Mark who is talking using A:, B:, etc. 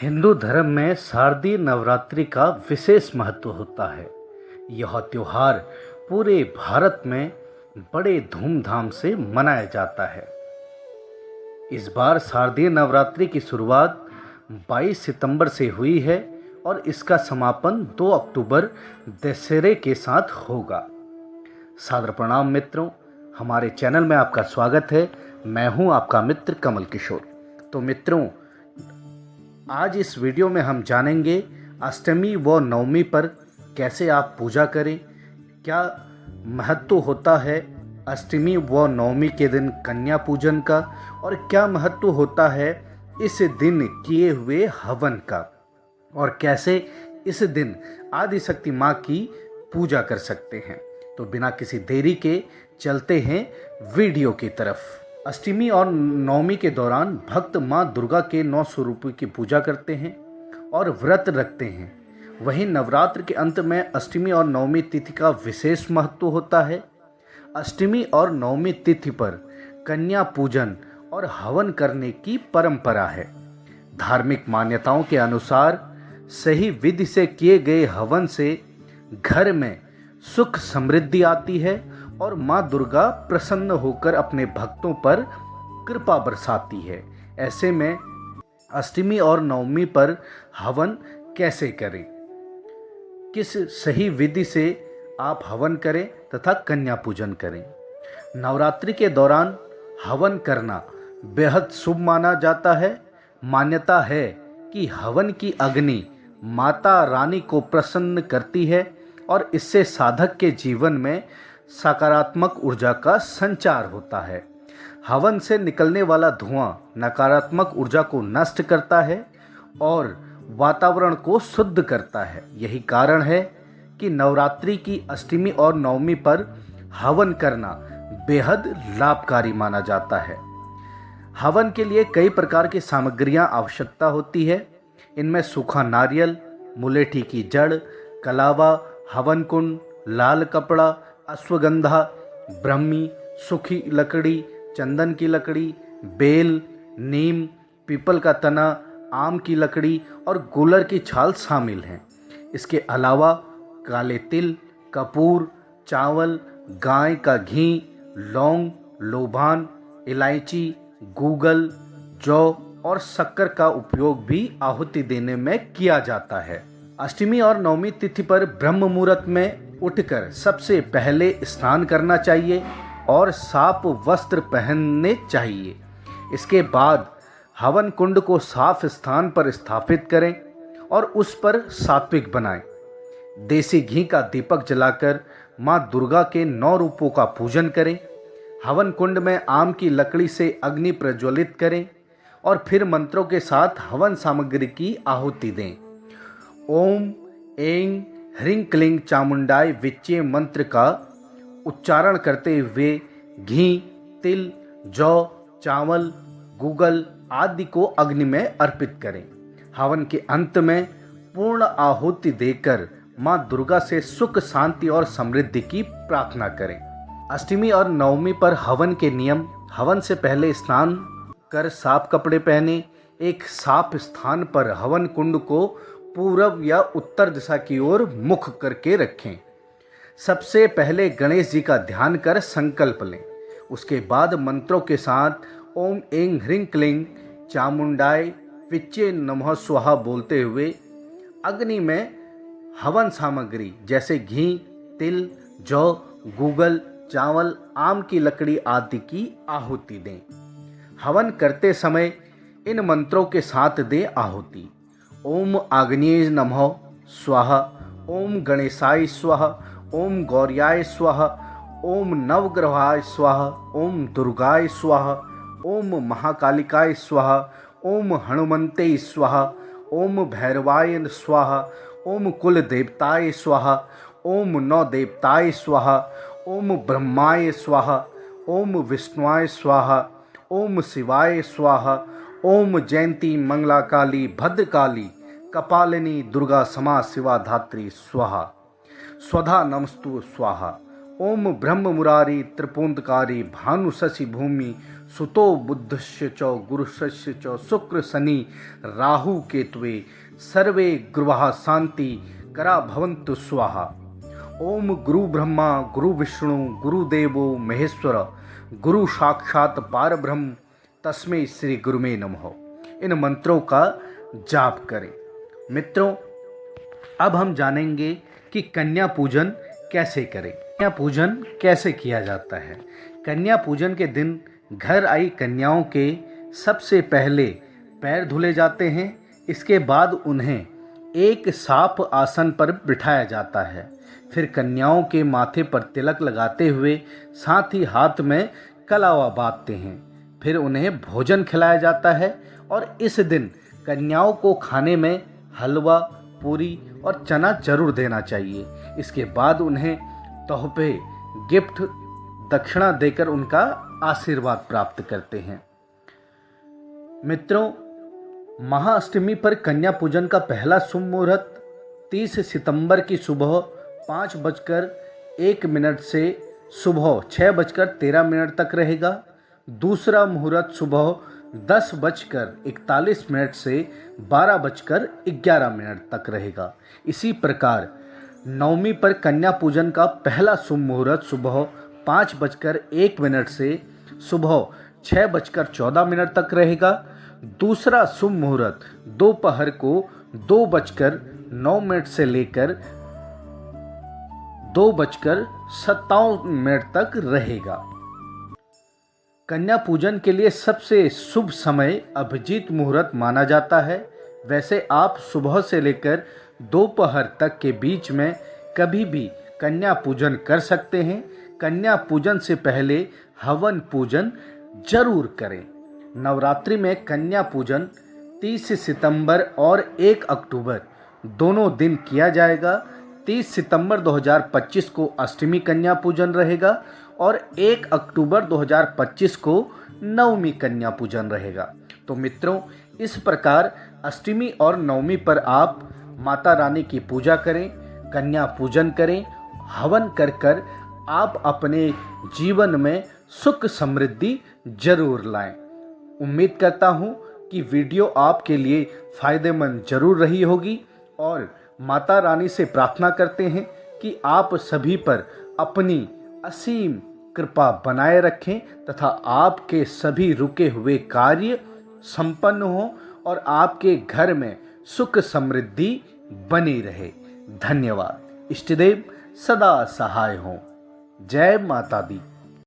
A: हिंदू धर्म में शारदीय नवरात्रि का विशेष महत्व होता है। यह त्योहार पूरे भारत में बड़े धूमधाम से मनाया जाता है। इस बार शारदीय नवरात्रि की शुरुआत 22 सितंबर से हुई है और इसका समापन 2 अक्टूबर दशहरे के साथ होगा। सादर प्रणाम मित्रों, हमारे चैनल में आपका स्वागत है। मैं हूं आपका मित्र कमल किशोर। तो मित्रों, आज इस वीडियो में हम जानेंगे अष्टमी व नवमी पर कैसे आप पूजा करें, क्या महत्व होता है अष्टमी व नवमी के दिन कन्या पूजन का, और क्या महत्व होता है इस दिन किए हुए हवन का, और कैसे इस दिन आदिशक्ति माँ की पूजा कर सकते हैं। तो बिना किसी देरी के चलते हैं वीडियो की तरफ। अष्टमी और नवमी के दौरान भक्त माँ दुर्गा के 9 स्वरूपों की पूजा करते हैं और व्रत रखते हैं। वहीं नवरात्र के अंत में अष्टमी और नवमी तिथि का विशेष महत्व होता है। अष्टमी और नवमी तिथि पर कन्या पूजन और हवन करने की परंपरा है। धार्मिक मान्यताओं के अनुसार सही विधि से किए गए हवन से घर में सुख समृद्धि आती है और माँ दुर्गा प्रसन्न होकर अपने भक्तों पर कृपा बरसाती है। ऐसे में अष्टमी और नवमी पर हवन कैसे करें, किस सही विधि से आप हवन करें तथा कन्या पूजन करें। नवरात्रि के दौरान हवन करना बेहद शुभ माना जाता है। मान्यता है कि हवन की अग्नि माता रानी को प्रसन्न करती है और इससे साधक के जीवन में सकारात्मक ऊर्जा का संचार होता है। हवन से निकलने वाला धुआं नकारात्मक ऊर्जा को नष्ट करता है और वातावरण को शुद्ध करता है। यही कारण है कि नवरात्रि की अष्टमी और नवमी पर हवन करना बेहद लाभकारी माना जाता है। हवन के लिए कई प्रकार की सामग्रियां आवश्यकता होती है। इनमें सूखा नारियल, मुलेठी की जड़, कलावा, हवन कुंड, लाल कपड़ा, अश्वगंधा, ब्रह्मी, सूखी लकड़ी, चंदन की लकड़ी, बेल, नीम, पीपल का तना, आम की लकड़ी और गूलर की छाल शामिल हैं। इसके अलावा काले तिल, कपूर, चावल, गाय का घी, लौंग, लोबान, इलायची, गूगल, जौ और शक्कर का उपयोग भी आहुति देने में किया जाता है। अष्टमी और नवमी तिथि पर ब्रह्म मुहूर्त में उठकर सबसे पहले स्नान करना चाहिए और साफ वस्त्र पहनने चाहिए। इसके बाद हवन कुंड को साफ स्थान पर स्थापित करें और उस पर सात्विक बनाएं। देसी घी का दीपक जलाकर माँ दुर्गा के 9 रूपों का पूजन करें। हवन कुंड में आम की लकड़ी से अग्नि प्रज्वलित करें और फिर मंत्रों के साथ हवन सामग्री की आहुति दें। ओम ऐं ह्रीं क्लीं चामुंडाय विच्चे मंत्र का उच्चारण करते हुए घी, तिल, जौ, चावल, गूगल आदि को अग्नि में अर्पित करें। हवन के अंत में पूर्ण आहुति देकर माँ दुर्गा से सुख, शांति और समृद्धि की प्रार्थना करें। अष्टमी और नवमी पर हवन के नियम: हवन से पहले स्नान कर साफ कपड़े पहने। एक साफ स्थान पर हवन कुंड को पूर्व या उत्तर दिशा की ओर मुख करके रखें। सबसे पहले गणेश जी का ध्यान कर संकल्प लें। उसके बाद मंत्रों के साथ ओम ऐं ह्रीं क्लीं चामुंडाय विच्चे नमः स्वाहा बोलते हुए अग्नि में हवन सामग्री जैसे घी, तिल, जौ, गूगल, चावल, आम की लकड़ी आदि की आहुति दें। हवन करते समय इन मंत्रों के साथ दें आहुति। ओम आग्नेय नमः स्वाहा, ओम गणेशाय स्वाहा, ओम गौर्याय स्वाहा, ओम नवग्रहाय स्वाहा, ओम दुर्गाय स्वाहा, ओम महाकालिकाय स्वाहा, ओम हनुमन्ते स्वाहा, ओम भैरवाय स्वाहा, ओम कुल देवताय स्वाहा, ओम नौ देवताय स्वाहा, ओम ब्रह्माय स्वाहा, ओम विष्णुवाय स्वाहा, ओम शिवाय स्वाहा, ओम जयंती मंगला काली भद्रकाली कपालिनी दुर्गा समा शिवा धात्री स्वाहा, स्वधा नमस्तु स्वाहा, ओम ब्रह्म मुरारी त्रिपुंदकारी भानु शशि भूमि सुतो बुद्धस्य च गुरुशस्य च शुक्र शनि राहु केतवे सर्वे गुरुवः शांति करा भवन्तु स्वाहा। ओम गुरु ब्रह्मा गुरु विष्णु गुरुदेवो महेश्वर गुरु साक्षात पारब्रह्म तस्मै श्री गुरुमे नमः। इन मंत्रों का जाप करें। मित्रों, अब हम जानेंगे कि कन्या पूजन कैसे करें, कन्या पूजन कैसे किया जाता है। कन्या पूजन के दिन घर आई कन्याओं के सबसे पहले पैर धुले जाते हैं। इसके बाद उन्हें एक साफ आसन पर बिठाया जाता है। फिर कन्याओं के माथे पर तिलक लगाते हुए साथ ही हाथ में कलावा बांधते हैं। फिर उन्हें भोजन खिलाया जाता है और इस दिन कन्याओं को खाने में हलवा, पूरी और चना जरूर देना चाहिए। इसके बाद उन्हें तोहफे, गिफ्ट, दक्षिणा देकर उनका आशीर्वाद प्राप्त करते हैं। मित्रों, महाअष्टमी पर कन्या पूजन का पहला शुभ मुहूर्त 30 सितंबर की सुबह 5:01 से सुबह 6:13 तक रहेगा। दूसरा मुहूर्त सुबह 10:41 से 12:11 तक रहेगा। इसी प्रकार नवमी पर कन्या पूजन का पहला शुभ मुहूर्त सुबह 5:01 से सुबह 6:14 तक रहेगा। दूसरा शुभ मुहूर्त दोपहर को 2:09 से लेकर 2:57 तक रहेगा। कन्या पूजन के लिए सबसे शुभ समय अभिजीत मुहूर्त माना जाता है। वैसे आप सुबह से लेकर दोपहर तक के बीच में कभी भी कन्या पूजन कर सकते हैं। कन्या पूजन से पहले हवन पूजन जरूर करें। नवरात्रि में कन्या पूजन 30 सितंबर और 1 अक्टूबर दोनों दिन किया जाएगा। 30 सितंबर 2025 को अष्टमी कन्या पूजन रहेगा और 1 अक्टूबर 2025 को नवमी कन्या पूजन रहेगा। तो मित्रों, इस प्रकार अष्टमी और नवमी पर आप माता रानी की पूजा करें, कन्या पूजन करें। हवन कर आप अपने जीवन में सुख समृद्धि जरूर लाएं। उम्मीद करता हूँ कि वीडियो आपके लिए फ़ायदेमंद जरूर रही होगी और माता रानी से प्रार्थना करते हैं कि आप सभी पर अपनी असीम कृपा बनाए रखें तथा आपके सभी रुके हुए कार्य संपन्न हों और आपके घर में सुख समृद्धि बनी रहे। धन्यवाद। इष्टदेव सदा सहाय हों। जय माता दी।